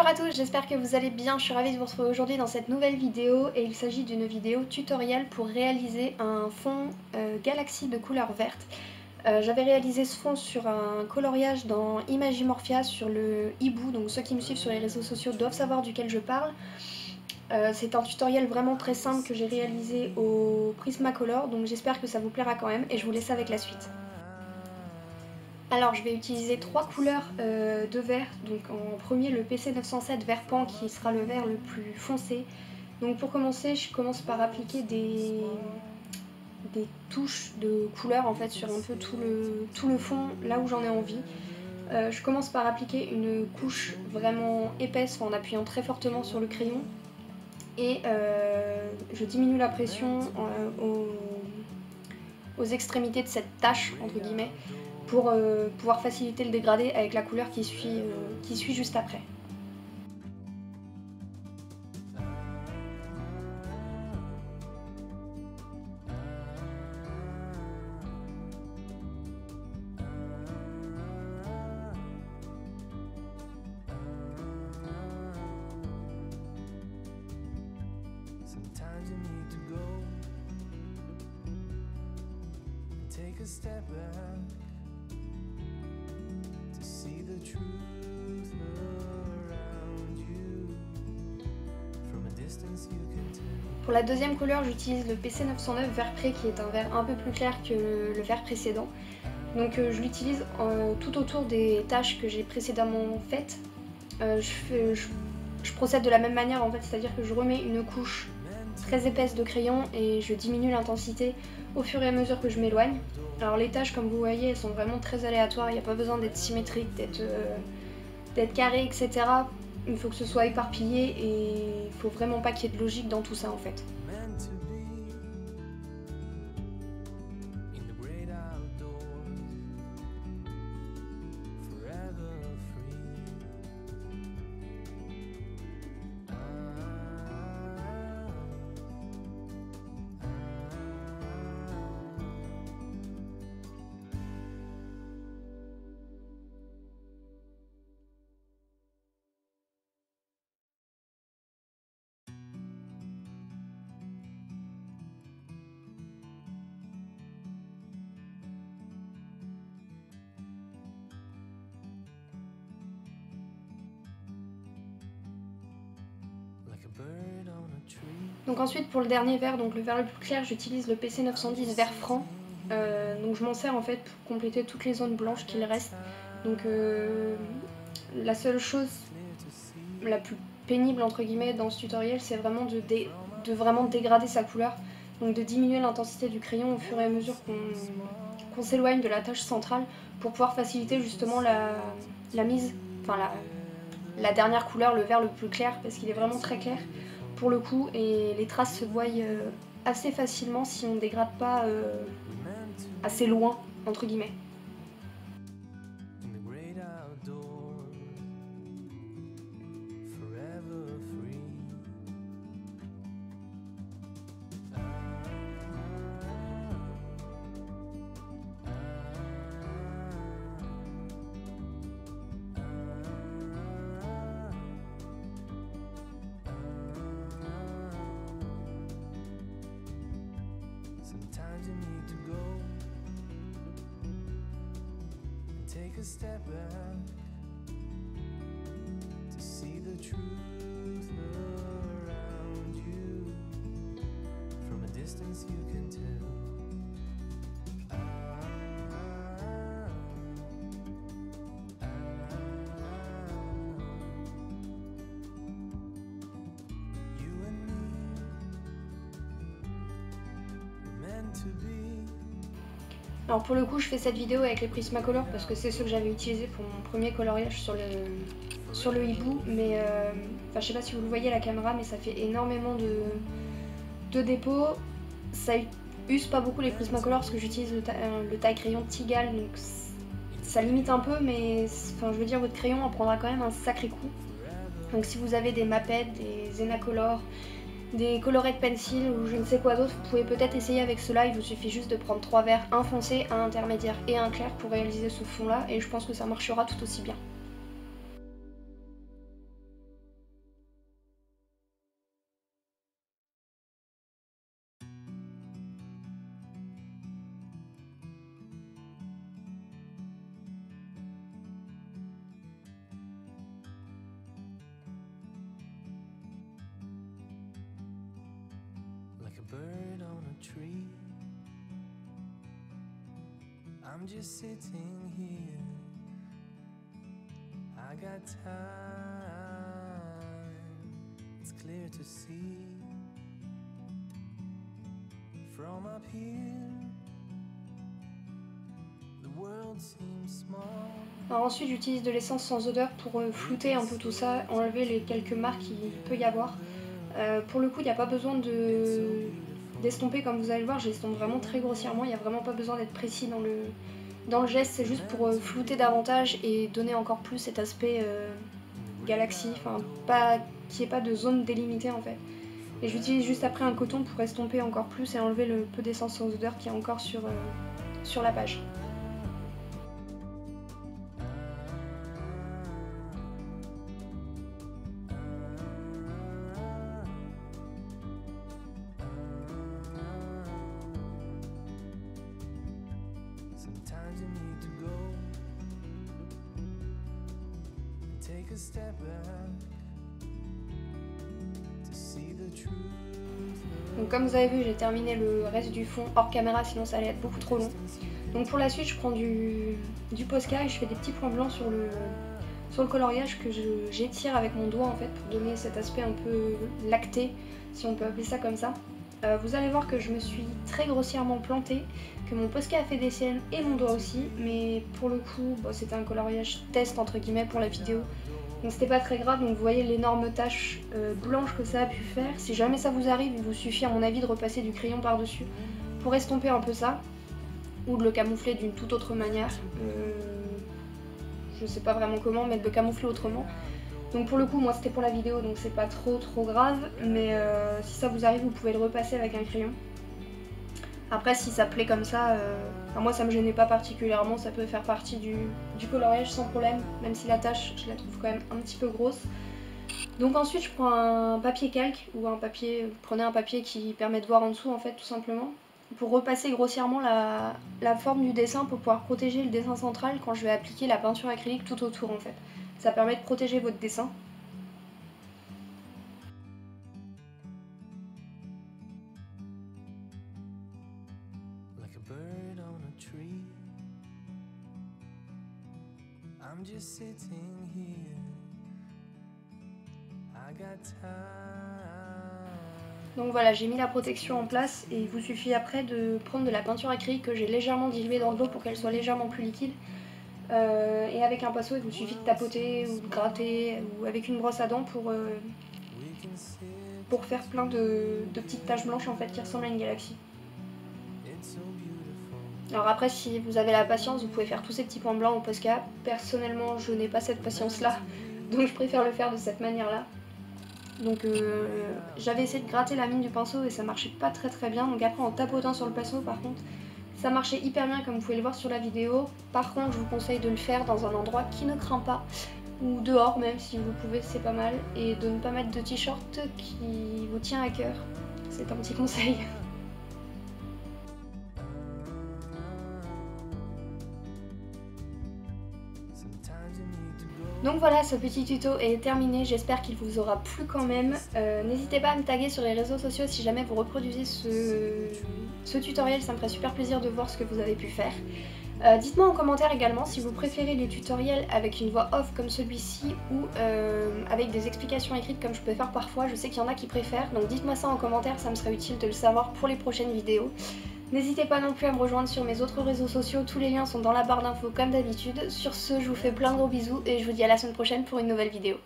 Bonjour à tous, j'espère que vous allez bien, je suis ravie de vous retrouver aujourd'hui dans cette nouvelle vidéo et il s'agit d'une vidéo tutoriel pour réaliser un fond galaxie de couleur verte. J'avais réalisé ce fond sur un coloriage dans Imagimorphia sur le hibou, donc ceux qui me suivent sur les réseaux sociaux doivent savoir duquel je parle. C'est un tutoriel vraiment très simple que j'ai réalisé au Prismacolor, donc j'espère que ça vous plaira quand même et je vous laisse avec la suite. Alors je vais utiliser trois couleurs de vert, donc en premier le PC907 vert pan qui sera le vert le plus foncé. Donc pour commencer je commence par appliquer des touches de couleur en fait sur un peu tout le fond là où j'en ai envie. Je commence par appliquer une couche vraiment épaisse en appuyant très fortement sur le crayon et je diminue la pression aux extrémités de cette tache entre guillemets pour pouvoir faciliter le dégradé avec la couleur qui suit juste après. Sometimes you need to go and take a step back to see the truth around you. From a distance you can tell. Pour la deuxième couleur, j'utilise le PC909 vert pré qui est un vert un peu plus clair que le vert précédent. Donc je l'utilise tout autour des taches que j'ai précédemment faites. Je procède de la même manière en fait, c'est-à-dire que je remets une couche très épaisse de crayon et je diminue l'intensité au fur et à mesure que je m'éloigne. Alors les taches comme vous voyez elles sont vraiment très aléatoires, il n'y a pas besoin d'être symétrique, d'être carré etc. Il faut que ce soit éparpillé et il faut vraiment pas qu'il y ait de logique dans tout ça en fait. Donc ensuite pour le dernier vert, donc le vert le plus clair, j'utilise le PC910 vert franc. Donc je m'en sers en fait pour compléter toutes les zones blanches qu'il reste. Donc la seule chose la plus pénible entre guillemets dans ce tutoriel, c'est vraiment de vraiment dégrader sa couleur. Donc de diminuer l'intensité du crayon au fur et à mesure qu'on s'éloigne de la tâche centrale pour pouvoir faciliter justement la mise, enfin la dernière couleur, le vert le plus clair, parce qu'il est vraiment très clair pour le coup et les traces se voient assez facilement si on ne dégrade pas assez loin entre guillemets. Sometimes you need to go and take a step back to see the truth around you. From a distance you can tell. Alors pour le coup je fais cette vidéo avec les Prismacolor parce que c'est ceux que j'avais utilisés pour mon premier coloriage sur le hibou, mais enfin, je sais pas si vous le voyez à la caméra mais ça fait énormément de dépôts. Ça use pas beaucoup les Prismacolor parce que j'utilise le taille crayon Tigal, donc ça limite un peu, mais enfin, je veux dire votre crayon en prendra quand même un sacré coup. Donc si vous avez des Maped, des Zenacolor, des Colored Pencil ou je ne sais quoi d'autre, vous pouvez peut-être essayer avec cela. Il vous suffit juste de prendre 3 verres, un foncé, un intermédiaire et un clair pour réaliser ce fond là et je pense que ça marchera tout aussi bien. like a bird on a tree. I'm just sitting here. I got time. It's clear to see from up here. The world seems small. Alors ensuite j'utilise de l'essence sans odeur pour flouter un peu tout ça, enlever les quelques marques qu'il peut y avoir. Pour le coup il n'y a pas besoin d'estomper comme vous allez le voir, j'estompe vraiment très grossièrement, il n'y a vraiment pas besoin d'être précis dans le geste, c'est juste pour flouter davantage et donner encore plus cet aspect galaxie, enfin qu'il n'y ait pas de zone délimitée en fait. Et j'utilise juste après un coton pour estomper encore plus et enlever le peu d'essence sans odeur qu'il y a encore sur la page. Sometimes you need to go and take a step back to see the truth. Donc comme vous avez vu, j'ai terminé le reste du fond hors caméra, sinon ça allait être beaucoup trop long. Donc pour la suite, je prends du Posca et je fais des petits points blancs sur le coloriage que j'étire avec mon doigt en fait pour donner cet aspect un peu lacté, si on peut appeler ça comme ça. Vous allez voir que je me suis très grossièrement plantée, que mon Posca a fait des siennes et mon doigt aussi, mais pour le coup bon, c'était un coloriage test entre guillemets pour la vidéo, donc c'était pas très grave. Donc vous voyez l'énorme tache blanche que ça a pu faire. Si jamais ça vous arrive, il vous suffit à mon avis de repasser du crayon par dessus pour estomper un peu ça, ou de le camoufler d'une toute autre manière. Je sais pas vraiment comment, mais de le camoufler autrement. Donc pour le coup moi c'était pour la vidéo, donc c'est pas trop grave, mais si ça vous arrive vous pouvez le repasser avec un crayon. Après si ça plaît comme ça, moi ça me gênait pas particulièrement, ça peut faire partie du coloriage sans problème, même si la tache je la trouve quand même un petit peu grosse. Donc ensuite je prends un papier calque ou un papier, vous prenez un papier qui permet de voir en dessous en fait tout simplement, pour repasser grossièrement la forme du dessin pour pouvoir protéger le dessin central quand je vais appliquer la peinture acrylique tout autour en fait. Ça permet de protéger votre dessin. Like a bird on a tree. I'm just sitting here. I got time. Donc voilà, j'ai mis la protection en place et il vous suffit après de prendre de la peinture acrylique que j'ai légèrement diluée dans de l'eau pour qu'elle soit légèrement plus liquide. Et avec un pinceau, il vous suffit de tapoter ou de gratter ou avec une brosse à dents pour faire plein de petites taches blanches en fait qui ressemblent à une galaxie. Alors après, si vous avez la patience, vous pouvez faire tous ces petits points blancs au Posca. Personnellement, je n'ai pas cette patience-là, donc je préfère le faire de cette manière-là. Donc j'avais essayé de gratter la mine du pinceau et ça marchait pas très bien. Donc après, en tapotant sur le pinceau, par contre, ça marchait hyper bien comme vous pouvez le voir sur la vidéo. Par contre, je vous conseille de le faire dans un endroit qui ne craint pas, ou dehors même si vous pouvez, c'est pas mal. Et de ne pas mettre de t-shirt qui vous tient à cœur. C'est un petit conseil. Donc voilà, ce petit tuto est terminé, j'espère qu'il vous aura plu quand même. N'hésitez pas à me taguer sur les réseaux sociaux si jamais vous reproduisez ce tutoriel, ça me ferait super plaisir de voir ce que vous avez pu faire. Dites-moi en commentaire également si vous préférez les tutoriels avec une voix off comme celui-ci ou avec des explications écrites comme je peux faire parfois. Je sais qu'il y en a qui préfèrent, donc dites-moi ça en commentaire, ça me serait utile de le savoir pour les prochaines vidéos. N'hésitez pas non plus à me rejoindre sur mes autres réseaux sociaux, tous les liens sont dans la barre d'infos comme d'habitude. Sur ce, je vous fais plein de gros bisous et je vous dis à la semaine prochaine pour une nouvelle vidéo.